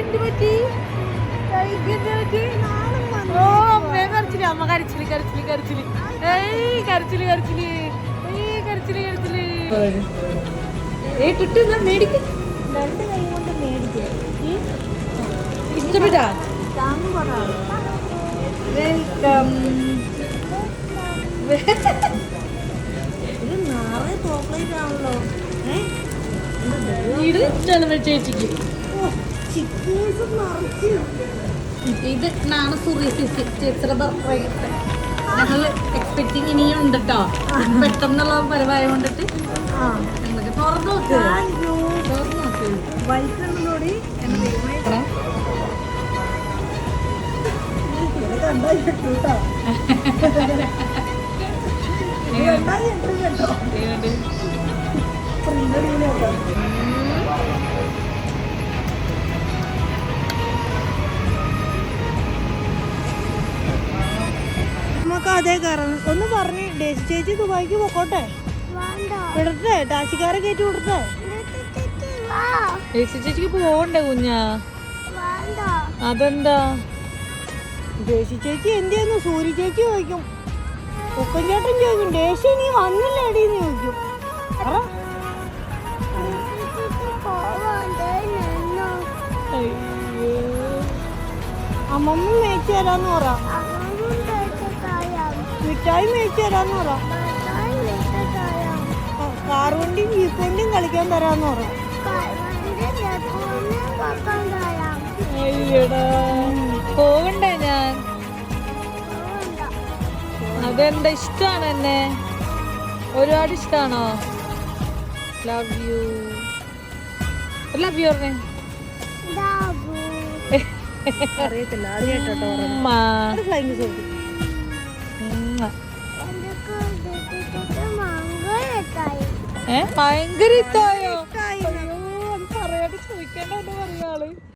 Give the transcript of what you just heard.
എന്ത് പറ്റി? ഓ അമ്മേ കരച്ചില്, അമ്മ കരച്ചില് കരച്ചില് കരച്ചില്. ഏയ് കരച്ചില് കരച്ചില്, ഏയ് കരച്ചില് കരച്ചില്. ടുട്ടു മേടിക്ക്, 2 കൈ കൊണ്ട് മേടിക്കുക. ഇഷ്ടപ്പെട്ടാ? വെൽക്കം. ഇത് നാളെ ചോക്ലേറ്റ് ആണല്ലോ. ഇത് ഇഷ്ടമാണ് ചേച്ചിക്ക്. ഇത് നാളെ ചേച്ചിയുടെ ബർത്ത്ഡേ. ഞങ്ങൾ എക്സ്പെക്ടിങ് ഇനിയും ഉണ്ട് കേട്ടോ. പെട്ടെന്നുള്ള പരിപാടി കൊണ്ടിട്ട് തുറന്നു നോക്ക്. വൈകിട്ടോടി നമുക്ക് അതേ കയറുന്നു. ഒന്ന് പറഞ്ഞ് ഡേസി ചേച്ചി ദുബായിക്ക് പോക്കോട്ടെ, വിടട്ടെ, ടാക്സിക്കാരെ കയറ്റി വിടട്ടെ. ഡേസി ചേച്ചിക്ക് പോകണ്ടേ കുഞ്ഞാ? അതെന്താ? ഡേസി ചേച്ചി എന്തിയാന്ന് സൂര്യ ചേച്ചി ചോദിക്കും, ഉപ്പൻ ചേട്ടൻ ചോദിക്കും, ഡേസി നീ വന്നില്ലേടീന്ന് ചോദിക്കും. അമ്മമ്മ മേടിച്ചു തരാന്ന് പറ, മിഠായി മേടിച്ചു തരാന്ന് പറ, കാർ വണ്ടിയും ജീപ്പ് വണ്ടിയും കളിക്കാൻ തരാന്ന് പറ. അയ്യടാ പോകണ്ടേ ഞാൻ? അതെന്താ, ഇഷ്ടമാണ് എന്നെ ഒരുപാട് ഇഷ്ടമാണോ? Love you. ലവ് യു പറഞ്ഞേ. അറിയത്തില്ല, ആദ്യമായിട്ടോ. ഭയങ്കര ഇഷ്ടായോ?